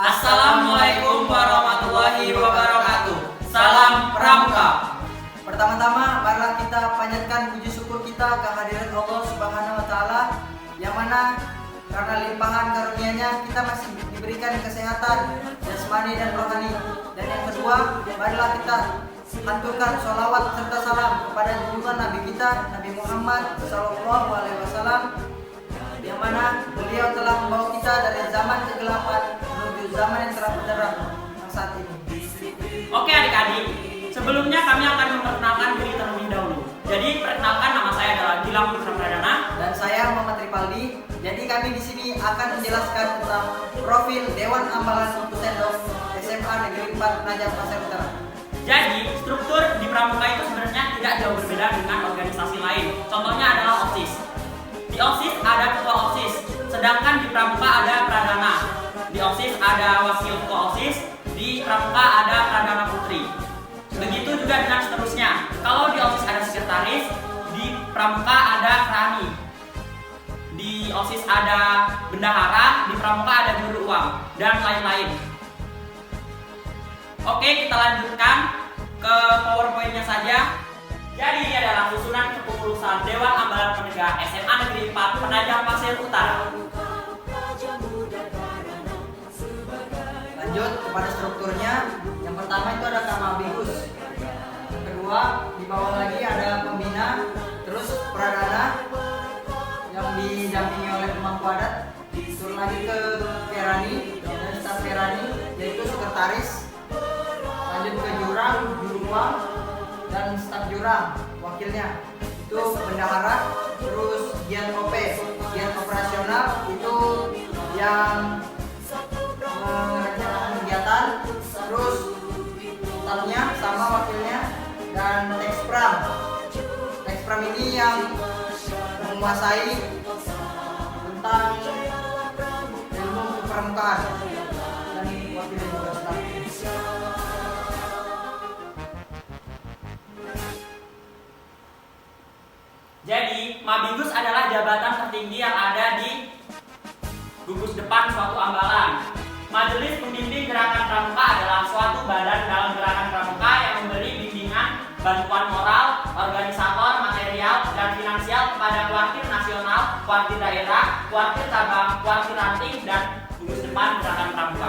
Assalamualaikum warahmatullahi wabarakatuh. Salam Pramuka. Pertama-tama, marilah kita panjatkan puji syukur kita kehadiran Allah Subhanahu wa taala yang mana karena limpahan karunia-Nya kita masih diberikan kesehatan jasmani dan rohani. Dan yang kedua, marilah kita haturkan sholawat serta salam kepada junjungan Nabi kita Nabi Muhammad SAW, yang mana beliau telah membawa kita dari zaman kegelapan menuju zaman yang terang benderang yang saat ini. Oke adik-adik, sebelumnya kami akan memperkenalkan diri terlebih dahulu. Jadi perkenalkan, nama saya adalah Gilang Putra Pradana Dan saya Muhammad Ripaldi. Jadi kami di sini akan menjelaskan tentang profil Dewan Ambalan Pusendok SMA Negeri 4 Penajam Pasir Utara. Jadi struktur di Pramuka itu sebenarnya tidak jauh berbeda dengan organisasi lain. Contohnya adalah OSIS. Di OSIS ada ketua OSIS, sedangkan di Pramuka ada Pradana. Di OSIS ada wakil ketua OSIS, di Pramuka ada Pradana Putri. Begitu juga dengan seterusnya. Kalau di OSIS ada sekretaris, di Pramuka ada Rani. Di OSIS ada bendahara, di Pramuka ada juru uang, dan lain-lain. Oke, kita lanjutkan ke PowerPoint-nya saja. Jadi ini adalah susunan kepengurusan Dewan Ambalan Penegak SMA Negeri 4 Penajam Pasir Utara. Lanjut kepada strukturnya. Yang pertama itu ada Kamabigus. Yang kedua, di bawah lagi ada pembina, terus Pradana yang didampingi oleh pemangku adat. Turun lagi ke Perani dan staf Perani, yaitu sekretaris. Lanjut ke jurang, juru uang, dan staf jurang, wakilnya itu bendahara. Terus Gian OP, Gian operasional, itu yang merencanakan kegiatan. Terus stafnya sama wakilnya. Dan Tekspram ini yang menguasai tentang ilmu kepramukaan, dan wakilnya juga staf. Jadi, Mabigus adalah jabatan tertinggi yang ada di gugus depan suatu ambalan. Majelis Pembimbing Gerakan Pramuka adalah suatu badan dalam gerakan pramuka yang memberi bimbingan, bantuan moral, organisator, material, dan finansial kepada kuartir nasional, kuartir daerah, kuartir cabang, kuartir ranting, dan gugus depan gerakan pramuka.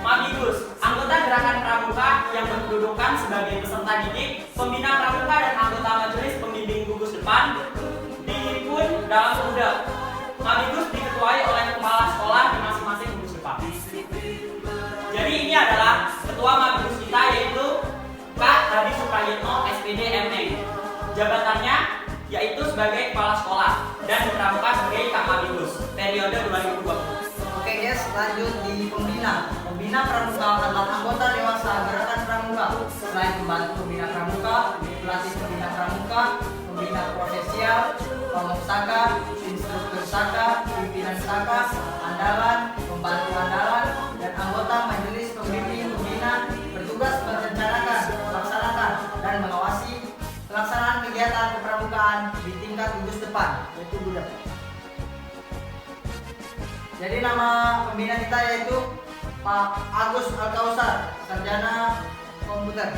Mabigus, anggota gerakan pramuka yang berkedudukan sebagai peserta didik, pembina pramuka, dan anggota majelis pembimbing gugus depan dihimpun dalam budak. Mabigus diketuai oleh kepala sekolah di masing-masing gugus depan. Jadi ini adalah ketua Mabigus kita, yaitu Kak Hadi Suprayitno SPD MA. Jabatannya yaitu sebagai kepala sekolah dan di pramuka sebagai Kak Mabigus periode 2020. Oke guys, lanjut di pembina. Pembina pramuka adalah anggota dewasa gerakan pramuka. Selain pembantu pembina pramuka, pelatih pembina pramuka, pembina profesial, pamong saka, instruktur saka, pimpinan saka, andalan, pembantu andalan, dan anggota majelis pembimbing pembina bertugas merencanakan, melaksanakan, dan mengawasi pelaksanaan kegiatan kepramukaan di tingkat gugus depan, yaitu budak. Jadi nama pembina kita yaitu Pak Agus Alkausar, sarjana komputer.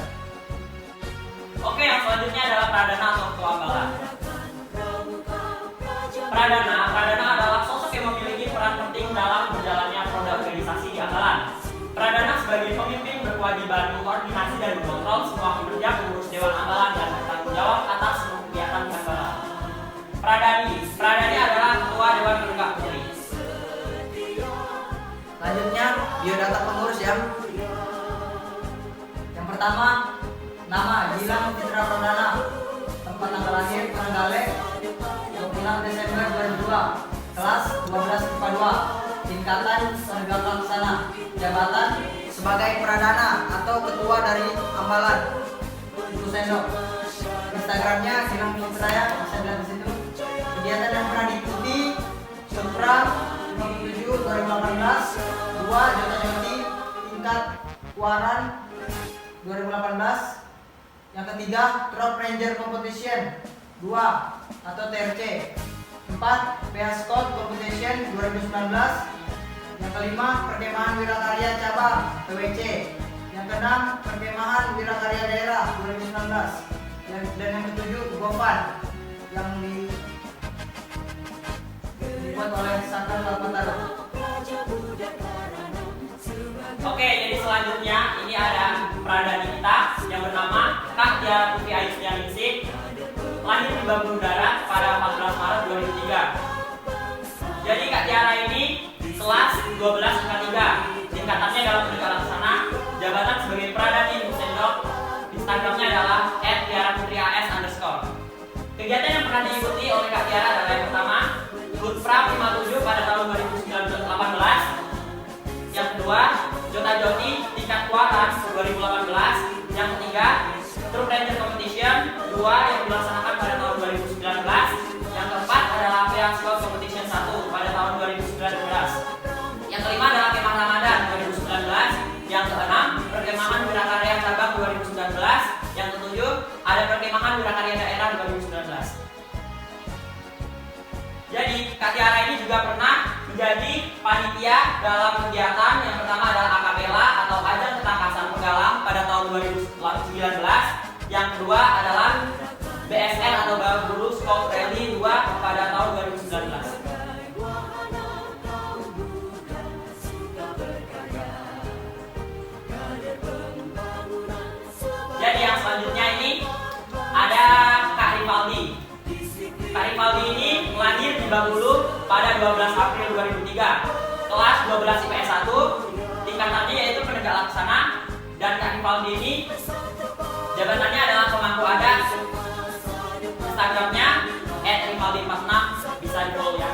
Oke, yang selanjutnya adalah Pradana atau ketua ambalan. Pradana adalah sosok yang memiliki peran penting dalam berjalannya roda organisasi di ambalan. Pradana sebagai pemimpin berkewajiban mengkoordinasi dan mengontrol semua kinerja pengurus dewan ambalan dan bertanggung jawab atas seluruh kegiatan di ambalan. Pradani adalah ketua dewan penegak putri. Lanjutnya biodata pengurus ya. Yang pertama, nama Gilang Putra Pradana, tempat tanggal lahir Trenggalek 26 Desember 2002, kelas 12 IPA 2, tingkatan penegak pelaksana, jabatan sebagai Pradana atau ketua dari ambalan Pusendok. Instagramnya Gilang Putra ya, bisa dilihat di situ. Kegiatan yang pernah diikuti Supra 57 2018, 2 Jota-Joti tingkat Kuaran 2018. Yang ketiga, Trop Ranger Competition 2 atau TRC. 4 PH Scout Competition 2019. Yang kelima, Perkemahan Wirakarya Cabang PWC. Yang keenam, Perkemahan Wirakarya Daerah 2019. Dan yang ketujuh, Gofan yang dibuat oleh Sangkan Kalpataru. Oke, jadi selanjutnya ini ada pradani kita yang bernama Kak Tiara Putri Aisyah Ningsih, lahir di Bandung Darat pada 14 Maret 2003. Jadi Kak Tiara ini kelas 12 IPA 3, tingkatannya dalam pendidikan laksana, jabatan sebagai pradani Sendok, Instagramnya adalah @tiaraputrias_. Kegiatan yang pernah diikuti oleh Kak Tiara adalah yang pertama, Goodfram 57 pada tahun 2018. Yang kedua, Jota Joti tingkat Kuaran 2018. Yang ketiga, Truk Ranger Competition 2 yang dilaksanakan pada tahun 2019. Yang keempat adalah Piang Scout Competition 1 pada tahun 2019. Yang kelima adalah Kemah Ramadan 2019. Yang keenam, Perkemahan Wirakarya Cabang 2019. Yang ketujuh, ada Perkemahan Wirakarya Daerah 2019. Jadi, Kak Tiara ini juga pernah menjadi panitia dalam kegiatan yang pertama adalah Akapela atau Ajang Ketangkasan Penggalang pada tahun 2019. Yang kedua adalah BSR atau Buru Scout Rally 2 pada tahun 2019. Jadi yang selanjutnya ini ada Kak Rivaldi. Kak Rivaldi ini lahir di Bengkulu pada 12 April 2003, kelas 12 IPS 1, tingkatannya yaitu penegak laksana, dan Kak Rivaldi ini jabatannya adalah pemangku adat. Instagramnya @rivaldi46, bisa di follow ya.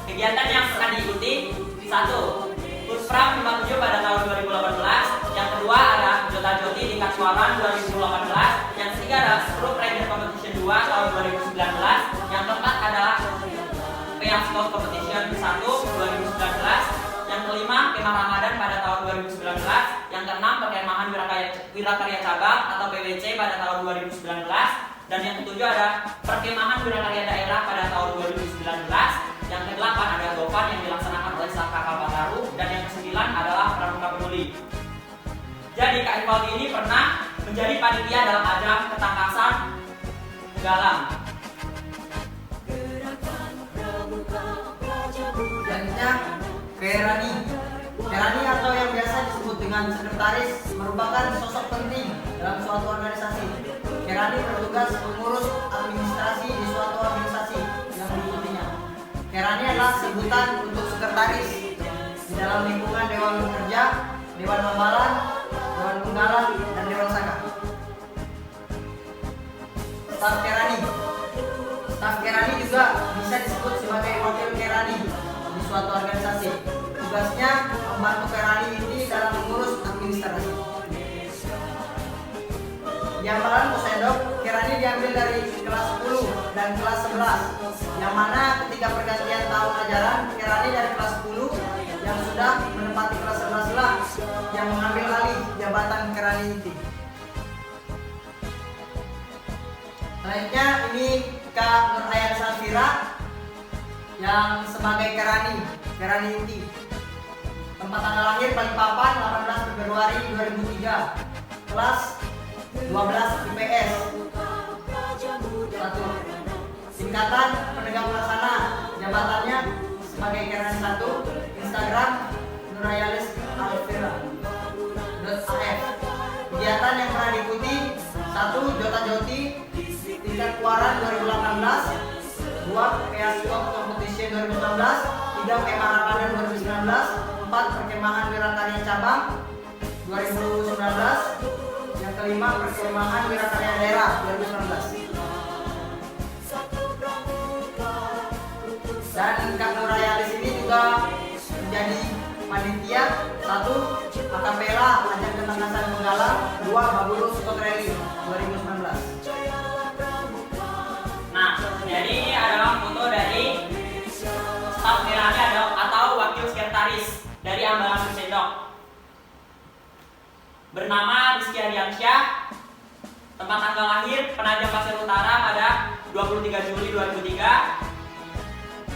Kegiatan yang pernah diikuti: 1. Goodfram 57 pada tahun 2018. Yang kedua ada Jota Joti tingkat Suaran 2018. Yang ketiga adalah Truk Ranger Competition 2 tahun 2019. Yang keempat adalah Piang Scout Competition 1 2019. Yang kelima, Kemah Ramadan pada tahun 2019. Yang keenam, Perkemahan Wirakarya Cabang atau PWC pada tahun 2019. Dan yang ketujuh ada Perkemahan Wirakarya Daerah pada tahun 2019. Yang kedelapan ada Gofan yang dilaksanakan oleh Sangka Kalpataru. Dan yang kesembilan adalah Pramuka Peduli. Jadi Kak Rivaldi ini pernah menjadi panitia dalam ajang ketangkasan Galang. Selanjutnya, Kerani. Kerani atau yang biasa disebut dengan sekretaris merupakan sosok penting dalam suatu organisasi. Kerani bertugas mengurus administrasi di suatu organisasi yang diikutinya. Kerani adalah sebutan untuk sekretaris di dalam lingkungan Dewan Kerja, Dewan Hambalan, Dewan Penggalang, dan Dewan Sangka. Staf Kerani. Staf Kerani juga bisa disebut sebagai wakil Kerani di suatu organisasi. Tugasnya membantu Kerani ini dalam mengurus administrasi. Di Hambalan Posendok, Kerani diambil dari kelas 10 dan kelas 11, yang mana ketika pergantian tahun ajaran, Kerani dari kelas 10 yang sudah menempati kelas 11 lah yang mengambil alih jabatan Kerani inti. Selanjutnya ini Kak Nurhayat Safira yang sebagai Kerani inti. Tempat tanggal lahir Balikpapan 18 Februari 2003, kelas 12 IPS 1. Tingkatan penegak pelaksana, jabatannya sebagai Kerani 1. Instagram Nurhayalis Alfira .af. Kegiatan yang pernah diikuti: 1. Jota Joti tingkat Kuaran 2018. 2. Piasco Competition 2019. 3. Kemah Ramadan 2019. 4. Perkemahan Wirakarya Cabang 2019. Yang kelima, Perkemahan Wirakarya Daerah 2019. Dan Kak Nurhayalis ini juga menjadi panitia: 1. Akapela Ajang Ketangkasan Penggalang, 2. Babulu Scout Rally 2019. Nah, jadi ini adalah foto dari staf Kerani atau wakil sekretaris dari Hambalang Sendok. Bernama Rizky Ardiansyah. Tempat tanggal lahir Penajam Pasir Utara pada 23 Juli 2003.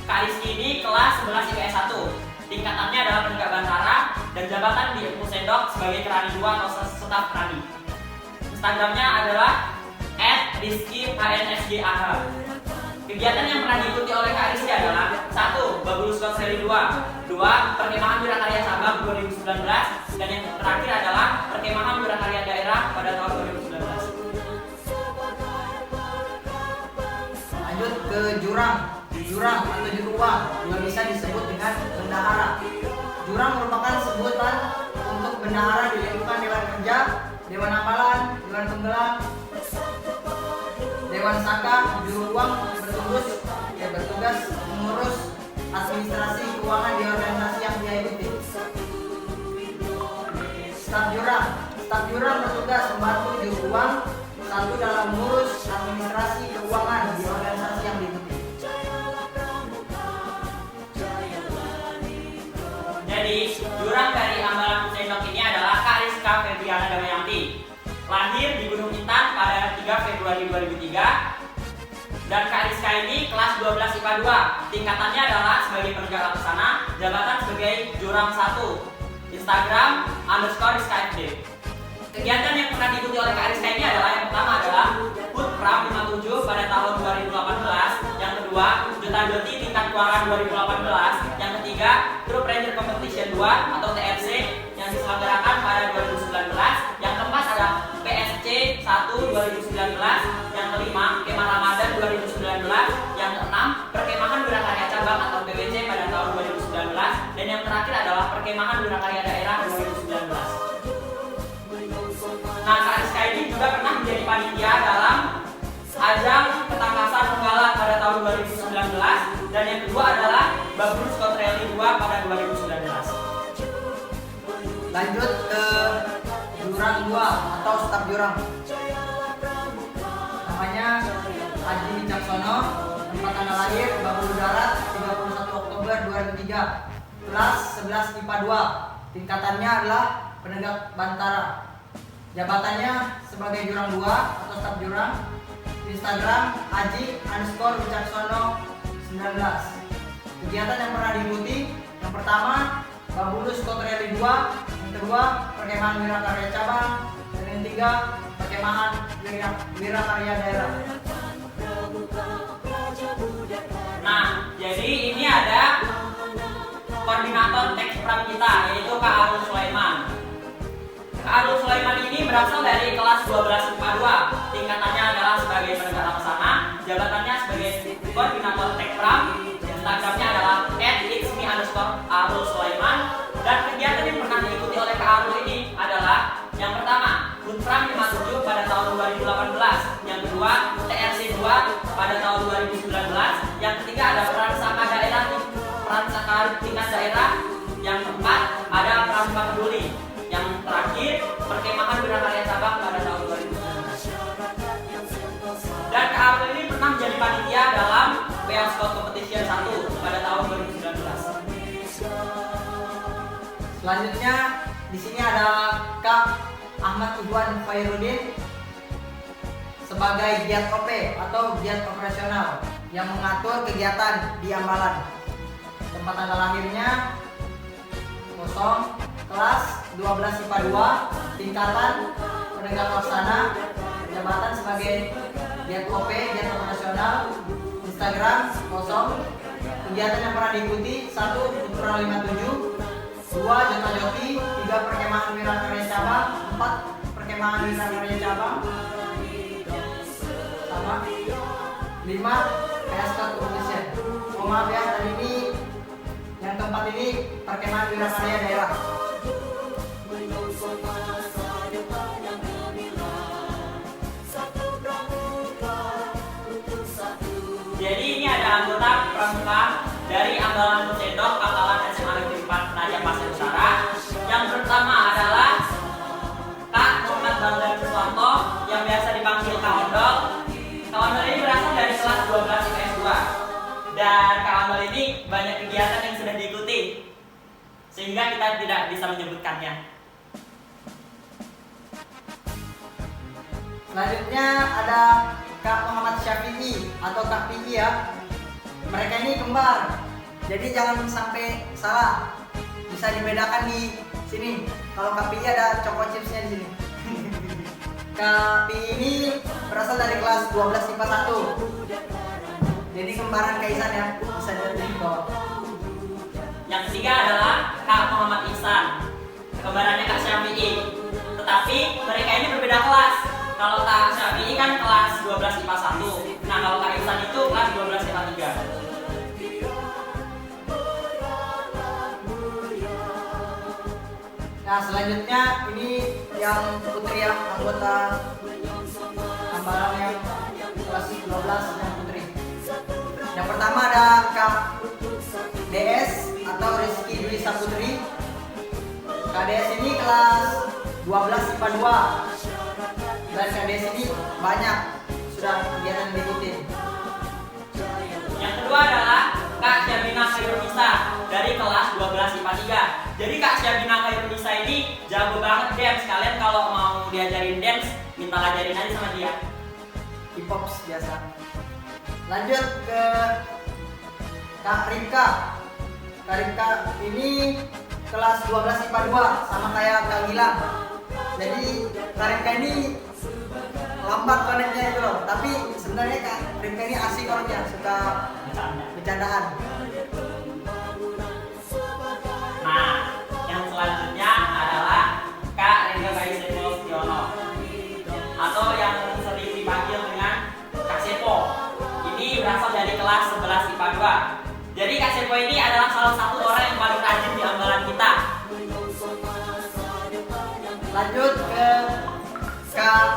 Kak Rizky ini kelas 11 IPS 1. tingkatannya adalah penegak bantara, dan jabatan di Pusendok sebagai Kerani 2 atau staf Kerani. Instagramnya adalah @rizky_hnsgah. Kegiatan yang pernah diikuti oleh Kak Rizky adalah 1. Babulus Squad Rally 2 Perkemahan Wirakarya Cabang 2019, dan yang terakhir adalah Perkemahan Wirakarya Daerah pada tahun 2019. Lanjut ke jurang. Jurang atau juru uang juga bisa disebut dengan bendahara. Jurang merupakan sebutan untuk bendahara di lingkungan Dewan Kerja, Dewan Amalan, Dewan Penggelam, Dewan Saka. Juru uang bertugas mengurus administrasi keuangan di organisasi yang dia ikuti. Staf jurang bertugas membantu juru uang dalam mengurus administrasi keuangan di organisasi yang diikuti. Jadi, jurang dari Ambalan Pusendok ini adalah Kak Rizka Febriana Damayanti. Lahir di Gunung Intan pada 3 Februari 2003. Dan Kak Rizka ini kelas 12 IPA 2. Tingkatannya adalah sebagai penegak laksana, jabatan sebagai jurang 1. Instagram _RizkaFD. Kegiatan yang pernah diikuti oleh Kak Rizka ini adalah yang pertama adalah HUT Pram 57 pada tahun 2018, yang kedua Jota Joti tingkat keuangan 2018, yang ketiga Troop Ranger Competition 2 atau TRC yang diselenggarakan pada 2019, yang keempat ada PSC 1 2019, yang kelima Kemah Ramadan 2019, yang keenam Perkemahan Wirakarya Cabang atau PWC pada tahun 2019, dan yang terakhir adalah Perkemahan Wirakarya Daerah 2019. Nah, Kak Rizka ini juga pernah menjadi panitia dalam ajang ketangkasan penggalan pada tahun 2019, dan yang kedua adalah Babulus Squad Rally 2 pada 2019. Lanjut ke jurang 2 atau staf jurang. Namanya Haji Wicaksono, tempat tanggal lahir Bangulu Darat 31 Oktober 2003, kelas 11 IPA 2. Tingkatannya adalah penegak bantara. Jabatannya sebagai jurang 2 atau staf jurang. Instagram Haji_Wicaksono 19. Kegiatan yang pernah diikuti, yang pertama Babulus Squad Rally 2, yang kedua Perkemahan Wirakarya Cabang, dan yang ketiga Perkemahan Wirakarya Daerah. Nah, jadi ini ada koordinator teks pram kita, yaitu Kak Arul Sulaiman. Kak Arul Sulaiman ini berasal dari kelas 12 IPA 2. Tingkatannya adalah sebagai penegak laksana, jabatannya sebagai koordinator teks pram. Instagramnya adalah @itsme_Arul Sulaiman. Dan kegiatan yang pernah diikuti oleh Kak Arul ini adalah yang pertama HUT Pram 57 pada tahun 2018, yang kedua TRC 2 pada tahun 2019, yang ketiga ada peran saka tingkat daerah, yang keempat ada Pramuka Peduli, yang terakhir Perkemahan Wirakarya Cabang pada tahun 2019. Dan Kak Arul ini pernah menjadi panitia dalam PL Squad Competition 1 pada tahun 2019. Selanjutnya di sini ada Kak Ahmad Iwan Fairudin sebagai giat OP atau giat operasional yang mengatur kegiatan di Ambalan. Tempat tanggal lahirnya kosong, kelas 12 IPA 2, tingkatan penegak laksana, jabatan sebagai giat OP, giat operasional. Instagram kosong. Kegiatan yang pernah diikuti 1 Putra 57, 2 Jota Joti, 3 Perkemahan Wirakarya Cabang, 4 Perkemahan Wirakarya Cabang, sama 5 PS Competition. Oh maaf ya, tadi ini yang keempat ini Perkemahan Wirakarya Daerah. Jadi ini ada anggota pramuka dari Ambalan Pusendok Pangkalan SMA Negeri 4 Raja Pasir Utara. Yang pertama adalah Kak Muhammad Bangdan Suwanto yang biasa dipanggil Kak Ondol. Kak Ondol ini berasal dari kelas 12 IPS 2. Dan Kak Ondol ini banyak kegiatan yang sudah diikuti, sehingga kita tidak bisa menyebutkannya. Selanjutnya ada Kak Muhammad Syafi'i atau Kak Pi'i ya. Mereka ini kembar, jadi jangan sampai salah. bisa dibedakan di sini. Kalau KPI ada choco chipsnya di sini. KPI ini berasal dari kelas 12 IPA 1. Jadi kembaran Kaisan ya, bisa dilihat di bawah. Yang ketiga adalah Kak Muhammad Ihsan, kembarannya Kak Syafi'i. Tetapi mereka ini berbeda kelas. Kalau Kak Syafi'i kan kelas 12 IPA 1. Nah, kalau Kak Ihsan itu kelas 12 IPA 3. Nah, selanjutnya ini yang putri yang anggota Ambalang yang kelas 12 yang putri. Yang pertama ada Kak DS atau Rizky Dwi Saputri. Kak DS ini kelas 12 IPA 2. Dan Kak DS ini banyak sudah kegiatan diikuti. Yang kedua adalah Kak Syabina Khairunisa dari kelas 12 IPA 3. Jadi Kak Syabina Khairunisa ini jago banget dance. Kalian kalau mau diajarin dance, minta ajarin aja sama dia. Hip-hop biasa. Lanjut ke Kak Rika. Kak Rika ini kelas 12 IPA 2 sama kayak Kak Gilang. Jadi Kak Rika ini lambat koneknya itu loh. Tapi sebenarnya Kak Rika ini asik orangnya, suka bercandaan. Nah, yang selanjutnya adalah Kak Rega Kaisepo Tiono atau yang sering dipanggil dengan Kak Sepo. Ini berasal dari kelas 11 IPA 2. Jadi Kak Sepo ini adalah salah satu orang yang paling rajin di ambalan kita. Lanjut ke Kak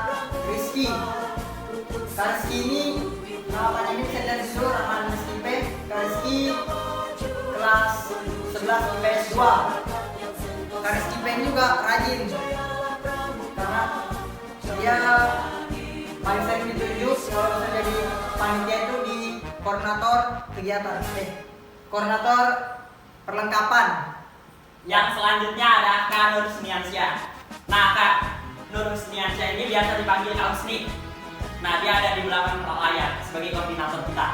Rizky. Kak Rizky ini namanya ini bisa dari dulu ramalan Rizky P. Kak Rizky kelas 11 IPS 2. Kak Rizky P ini juga rajin karena dia paling sering ditunjuk kalau bisa jadi panitia itu di koordinator kegiatan, koordinator perlengkapan. Yang selanjutnya ada Kak Nur Sniansyah. Nah, Kak Nur Sniansyah ini biasa dipanggil Kak Husni. Nah, dia ada di belakang layar sebagai koordinator kita.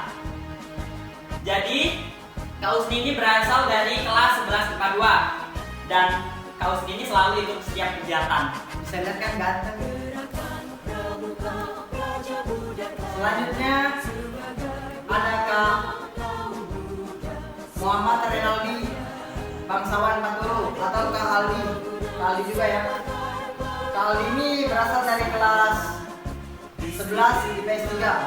Jadi Kak Husni ini berasal dari kelas 11 IPA 2 dan Kak Husni ini selalu ikut setiap kegiatan. Bisa lihat kan ganteng. Selanjutnya ada Kak Muhammad Renaldi Bangsawan Paturu atau Kak Aldi. Kak Aldi juga ya. Kak Aldi ini berasal dari kelas 11 IPS 3.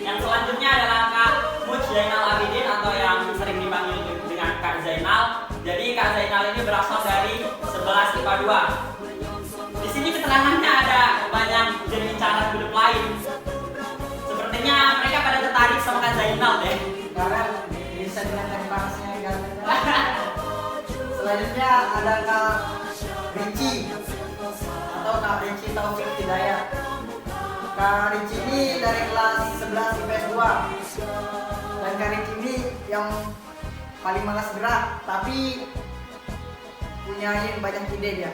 Yang selanjutnya adalah Kak Muj Zainal Abidin atau yang sering dipanggil dengan Kak Zainal. Jadi Kak Zainal ini berasal dari 11 IPA 2. Di sini keterangannya ada banyak jenis cara hidup lain. Sepertinya mereka pada tertarik sama Kak Zainal deh. Karena bisa dengan parasnya ganteng. Selanjutnya ada Kak Ricci atau Kak Ricci Taufik Hidayat. Kak Ricci ini dari kelas 11 IPS 2. Dan Kak Ricci ini yang paling malas gerak, tapi punya banyak ide dia.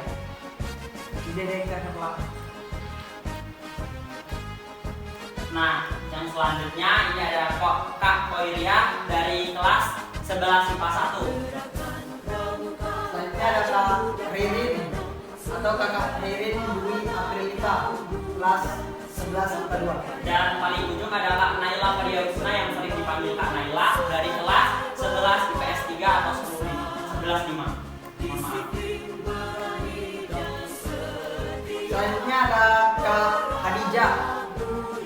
Ide dari Kak Pelak. Nah, yang selanjutnya ini ada Kak Koiria dari kelas 11 IPA 1. Selanjutnya ada Kak Ririn atau Kakak Ririn Dwi Aprilita kelas 11 IPA 2. Dan paling ujung ada Kak Naila Padiausna yang sering dipanggil Kak Naila dari kelas 11 IPS 3 atau 11 5. Mohon maaf. Selanjutnya ada Kak Khadijah.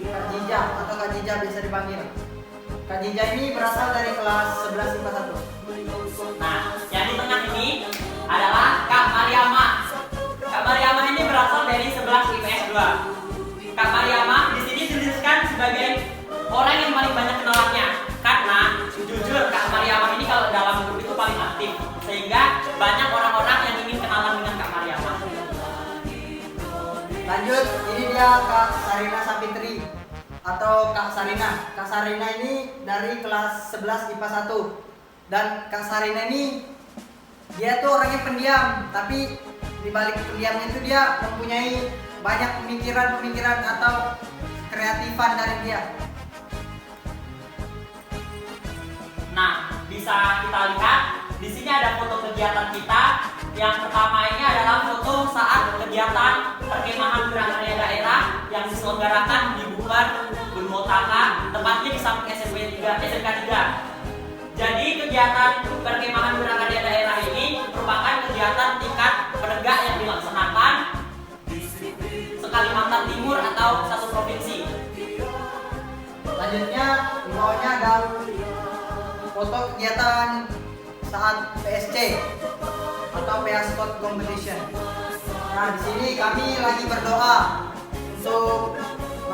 Kak Jija atau Kak Jija bisa dipanggil. Kak Jija ini berasal dari kelas 11 IPA 1. Nah, yang di tengah ini adalah Kak Mariama. Kak Mariama ini berasal dari 11 IPS 2. Kak Mariama di sini dituliskan sebagai orang yang paling banyak kenalannya karena jujur Kak Mariama ini kalau dalam grup itu paling aktif sehingga banyak orang-orang yang ingin kenalan dengan Kak Mariama. Lanjut, ini dia Kak Sarina Sapitri atau Kak Sarina. Kak Sarina ini dari kelas 11 IPA 1. Dan Kak Sarina ini dia tuh orangnya pendiam, tapi di balik pendiamnya itu dia mempunyai banyak pemikiran-pemikiran atau kreatifan dari dia. Nah, bisa kita lihat di sini ada foto kegiatan kita. Yang pertama ini adalah foto saat kegiatan perkemahan Wirakarya daerah yang diselenggarakan di Bubar Bunmotaka, tepatnya di samping SMK 3. Jadi kegiatan perkemahan Wirakarya daerah ini merupakan kegiatan tingkat penegak yang dilaksanakan se-Kalimantan Timur atau satu provinsi. Selanjutnya di bawahnya ada foto kegiatan saat PSC atau Peaskot Competition. Nah, di sini kami lagi berdoa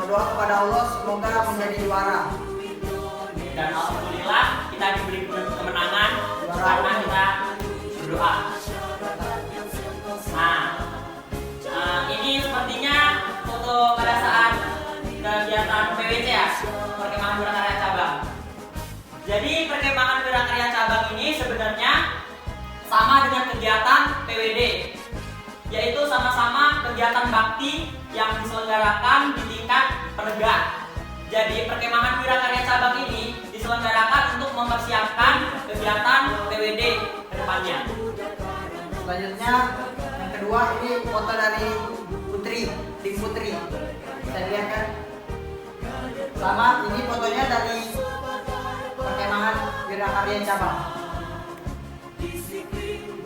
kepada Allah semoga menjadi juara. Dan alhamdulillah kita diberi kemenangan karena kita berdoa. Nah, ini sepertinya foto pada saat kegiatan PWC ya, perkemahan Wirakarya cabang. Jadi perkemahan Wirakarya cabang ini sebenarnya sama dengan kegiatan PWD, yaitu sama-sama kegiatan bakti yang diselenggarakan di tingkat penegak. Jadi perkemahan Wirakarya cabang ini diselenggarakan untuk mempersiapkan kegiatan PWD ke depannya. Selanjutnya yang kedua ini foto dari tim Putri. Bisa dilihat kan? Sama ini fotonya dari perkemahan Wirakarya cabang.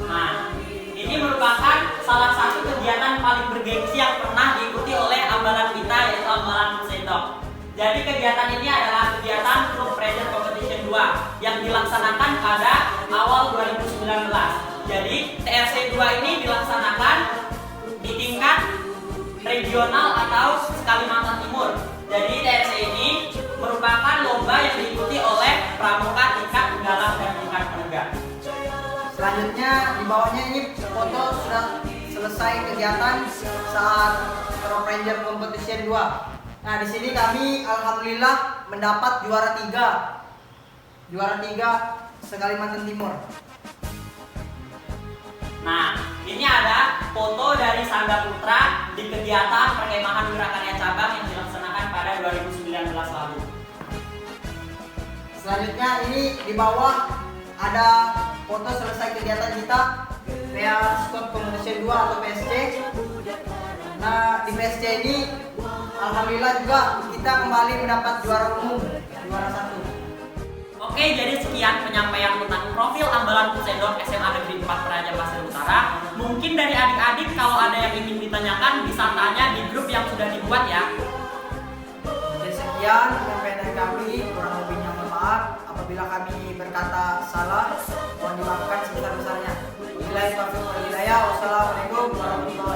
Nah, ini merupakan salah satu kegiatan paling bergengsi yang pernah diikuti oleh ambalan kita, yaitu ambalan Pusendok. Jadi kegiatan ini adalah kegiatan Group Pressure Competition 2 yang dilaksanakan pada awal 2019. Jadi TRC 2 ini dilaksanakan di tingkat regional atau Kalimantan Timur. Jadi TRC ini merupakan lomba yang diikuti oleh pramuka tingkat penggalang dan tingkat penegak. Selanjutnya di bawahnya ini foto sudah selesai kegiatan saat Pro Ranger Competition 2. Nah, di sini kami alhamdulillah mendapat juara 3 se-Kalimantan Timur. Nah, ini ada foto dari Sangga Putra di kegiatan perkemahan Wirakarya cabang yang dilaksanakan pada 2019 lalu. Selanjutnya ini di bawah ada foto selesai kegiatan kita Peaskot Competition 2 atau PSC. Nah, di PSC ini alhamdulillah juga kita kembali mendapat juara umum, juara 1. Oke, jadi sekian penyampaian tentang profil ambalan Pusendok SMA Negeri 4 Praja Pasir Utara. Mungkin dari adik-adik kalau ada yang ingin ditanyakan bisa tanya di grup yang sudah dibuat ya. Jadi sekian penyampaian dari kami, kurang lebihnya mohon maaf apabila kami berkata salah, mohon dimaafkan sebesar-besarnya. Wassalamualaikum warahmatullahi wabarakatuh.